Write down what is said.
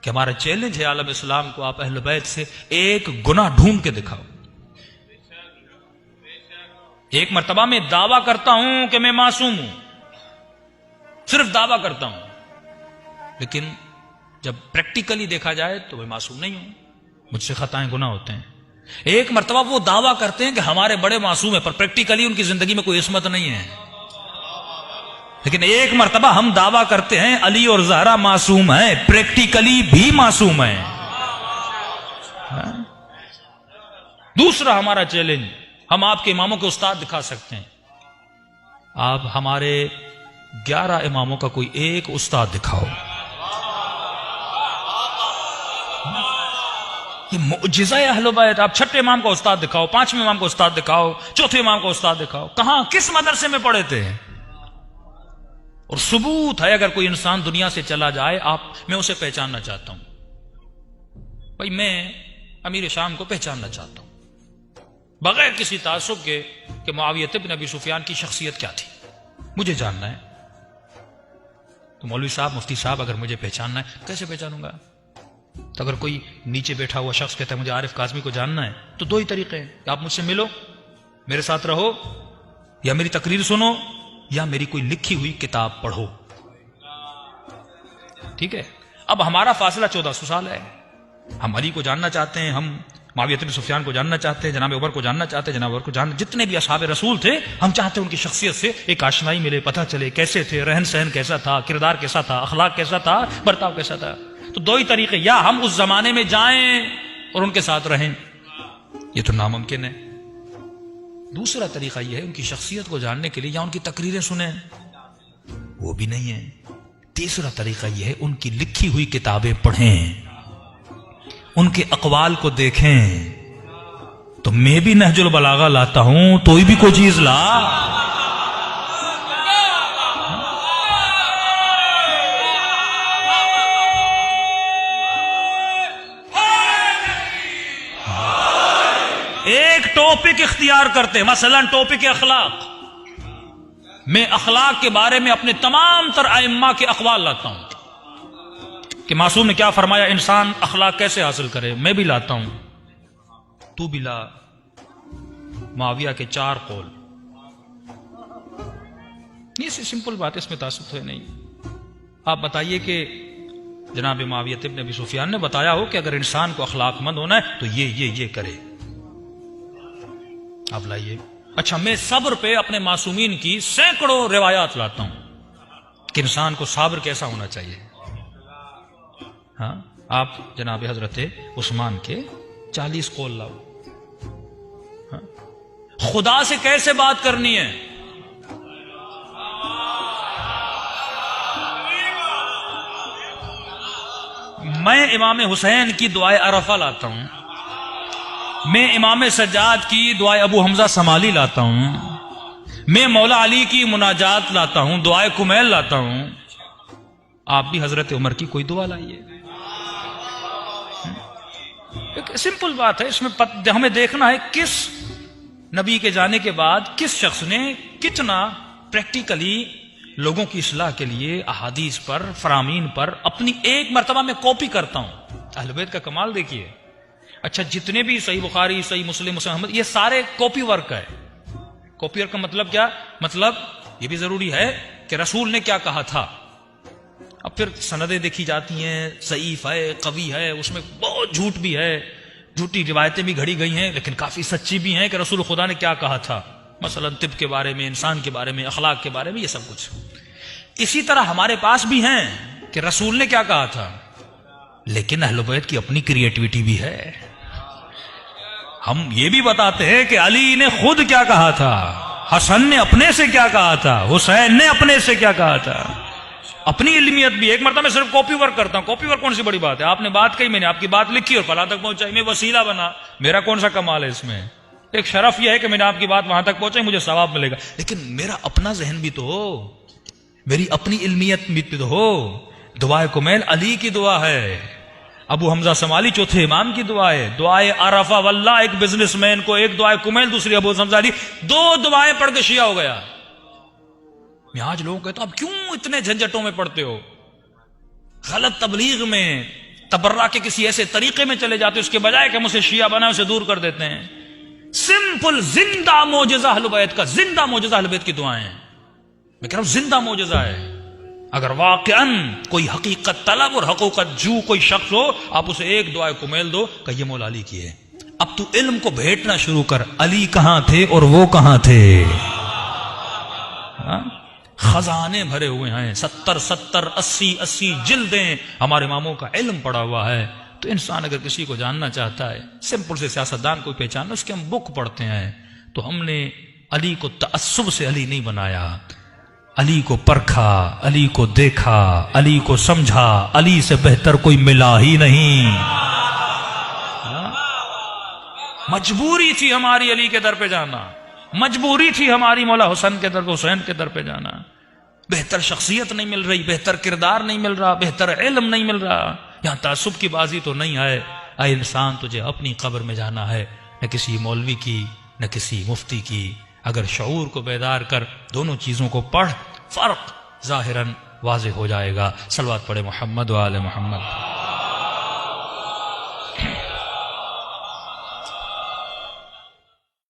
کہ ہمارا چیلنج ہے عالم اسلام کو، آپ اہل بیت سے ایک گناہ ڈھونڈ کے دکھاؤ۔ ایک مرتبہ میں دعویٰ کرتا ہوں کہ میں معصوم ہوں، صرف دعویٰ کرتا ہوں، لیکن جب پریکٹیکلی دیکھا جائے تو میں معصوم نہیں ہوں، مجھ سے خطائیں گناہ ہوتے ہیں۔ ایک مرتبہ وہ دعویٰ کرتے ہیں کہ ہمارے بڑے معصوم ہیں، پر پریکٹیکلی ان کی زندگی میں کوئی عصمت نہیں ہے۔ لیکن ایک مرتبہ ہم دعویٰ کرتے ہیں علی اور زہرا معصوم ہیں، پریکٹیکلی بھی معصوم ہیں۔ دوسرا ہمارا چیلنج، ہم آپ کے اماموں کے استاد دکھا سکتے ہیں، آپ ہمارے 11 اماموں کا کوئی ایک استاد دکھاؤ۔ یہ معجزہ ہے اہل بیت۔ آپ چھٹے امام کا استاد دکھاؤ، پانچویں امام کا استاد دکھاؤ، چوتھے امام کا استاد دکھاؤ، کہاں کس مدرسے میں پڑھے تھے؟ اور ثبوت ہے، اگر کوئی انسان دنیا سے چلا جائے میں اسے پہچاننا چاہتا ہوں، بھائی میں امیر شام کو پہچاننا چاہتا ہوں بغیر کسی تعصب کے کہ معاویہ بن ابی سفیان کی شخصیت کیا تھی، مجھے جاننا ہے۔ تو مولوی صاحب، مفتی صاحب، اگر مجھے پہچاننا ہے کیسے پہچانوں گا؟ تو اگر کوئی نیچے بیٹھا ہوا شخص کہتا ہے مجھے عارف کاظمی کو جاننا ہے، تو دو ہی طریقے ہیں، کہ آپ مجھ سے ملو، میرے ساتھ رہو، یا میری تقریر سنو، یا میری کوئی لکھی ہوئی کتاب پڑھو۔ ٹھیک ہے؟ اب ہمارا فاصلہ 1400 سال ہے، ہم علی کو جاننا چاہتے ہیں، ہم معاویہ بن سفیان کو جاننا چاہتے ہیں، جناب عمر کو جاننا چاہتے ہیں، جناب عمر کو جاننا، جتنے بھی اصحاب رسول تھے ہم چاہتے ہیں ان کی شخصیت سے ایک آشنائی ملے، پتہ چلے کیسے تھے، رہن سہن کیسا تھا، کردار کیسا تھا، اخلاق کیسا تھا، برتاؤ کیسا تھا۔ تو دو ہی طریقے، یا ہم اس زمانے میں جائیں اور ان کے ساتھ رہیں، یہ تو ناممکن ہے۔ دوسرا طریقہ یہ ہے ان کی شخصیت کو جاننے کے لیے یا ان کی تقریریں سنیں، وہ بھی نہیں ہے۔ تیسرا طریقہ یہ ہے ان کی لکھی ہوئی کتابیں پڑھیں، ان کے اقوال کو دیکھیں۔ تو میں بھی نہج البلاغہ لاتا ہوں، تو بھی کوئی چیز لا۔ ایک ٹاپک اختیار کرتے، مثلا ٹاپک اخلاق، میں اخلاق کے بارے میں اپنے تمام تر ائمہ کے اقوال لاتا ہوں کہ معصوم نے کیا فرمایا، انسان اخلاق کیسے حاصل کرے، میں بھی لاتا ہوں، تو بھی لا۔ معاویہ کے 4 قول، یہ سمپل بات ہے، اس میں تعصب تو ہے نہیں۔ آپ بتائیے کہ جناب معاویہ بن ابی سفیان نے بتایا ہو کہ اگر انسان کو اخلاق مند ہونا ہے تو یہ کرے، آپ لائیے۔ اچھا، میں صبر پہ اپنے معصومین کی سینکڑوں روایات لاتا ہوں کہ انسان کو صابر کیسا ہونا چاہیے۔ ہاں، آپ جناب حضرت عثمان کے 40 قول لاؤ۔ ہاں، خدا سے کیسے بات کرنی ہے، میں امام حسین کی دعائے عرفہ لاتا ہوں، میں امام سجاد کی دعائے ابو حمزہ سمالی لاتا ہوں، میں مولا علی کی مناجات لاتا ہوں، دعائے کمیل لاتا ہوں۔ آپ بھی حضرت عمر کی کوئی دعا لائیے۔ ایک سمپل بات ہے، اس میں ہمیں دیکھنا ہے کس نبی کے جانے کے بعد کس شخص نے کتنا پریکٹیکلی لوگوں کی اصلاح کے لیے احادیث پر، فرامین پر اپنی ایک مرتبہ میں کاپی کرتا ہوں۔ اہل بیت کا کمال دیکھیے۔ اچھا، جتنے بھی صحیح بخاری، صحیح مسلم، مسلم احمد، یہ سارے کاپی ورک ہے۔ کاپی ورک کا مطلب کیا؟ مطلب یہ بھی ضروری ہے کہ رسول نے کیا کہا تھا۔ اب پھر سندیں دیکھی جاتی ہیں، ضعیف ہے، قوی ہے، اس میں بہت جھوٹ بھی ہے، جھوٹی روایتیں بھی گھڑی گئی ہیں، لیکن کافی سچی بھی ہیں کہ رسول خدا نے کیا کہا تھا، مثلا طب کے بارے میں، انسان کے بارے میں، اخلاق کے بارے میں، یہ سب کچھ۔ اسی طرح ہمارے پاس بھی ہیں کہ رسول نے کیا کہا تھا، لیکن اہل بیت کی اپنی کریٹیوٹی بھی ہے۔ ہم یہ بھی بتاتے ہیں کہ علی نے خود کیا کہا تھا، حسن نے اپنے سے کیا کہا تھا، حسین نے اپنے سے کیا کہا تھا، اپنی علمیت بھی۔ ایک مرتبہ میں صرف کاپی ورک کرتا ہوں، کاپی ورک کون سی بڑی بات ہے، آپ نے بات کہی، میں نے آپ کی بات لکھی اور فلاں تک پہنچائی، میں وسیلہ بنا، میرا کون سا کمال ہے اس میں؟ ایک شرف یہ ہے کہ میں نے آپ کی بات وہاں تک پہنچائی، مجھے ثواب ملے گا، لیکن میرا اپنا ذہن بھی تو ہو، میری اپنی علمیت بھی تو ہو۔ دعائے کمیل علی کی دعا ہے، ابو حمزہ سمالی چوتھے امام کی دعا ہے، دعائے عرفہ واللہ ایک بزنس مین کو، ایک دعائے کمیل، دوسری ابو حمزہ علی، 2 دعائیں پڑھ کے شیعہ ہو گیا۔ میں آج لوگوں کہتا ہوں اب کیوں اتنے جھنجٹوں میں پڑھتے ہو، غلط تبلیغ میں، تبرہ کے کسی ایسے طریقے میں چلے جاتے اس کے بجائے کہ ہم اسے شیعہ بنائیں اسے دور کر دیتے ہیں. سمپل زندہ معجزہ اہل بیت کا، زندہ معجزہ اہل بیت کی دعائیں ہیں. میں کہہ رہا ہوں زندہ معجزہ ہے. اگر واقعاً کوئی حقیقت طلب اور حقیقت جو کوئی شخص ہو، آپ اسے ایک دعائے کو میل دو کہ یہ مولا علی کی ہے. اب تو علم کو بھیٹنا شروع کر، علی کہاں تھے اور وہ کہاں تھے. خزانے بھرے ہوئے ہیں، 70 80 جلدیں ہمارے اماموں کا علم پڑا ہوا ہے. تو انسان اگر کسی کو جاننا چاہتا ہے، سمپل سے سیاستدان کو پہچاننا، اس کے ہم بک پڑھتے ہیں. تو ہم نے علی کو تعصب سے علی نہیں بنایا، علی کو پرکھا، علی کو دیکھا، علی کو سمجھا. علی سے بہتر کوئی ملا ہی نہیں. مجبوری تھی ہماری علی کے در پہ جانا، مجبوری تھی ہماری مولا حسین کے در پہ، حسین کے در پہ جانا. بہتر شخصیت نہیں مل رہی، بہتر کردار نہیں مل رہا، بہتر علم نہیں مل رہا. یہاں تعصب کی بازی تو نہیں ہے. اے انسان، تجھے اپنی قبر میں جانا ہے، نہ کسی مولوی کی نہ کسی مفتی کی. اگر شعور کو بیدار کر دونوں چیزوں کو پڑھ، فرق ظاہراً واضح ہو جائے گا. صلوات پڑھے محمد و آل محمد.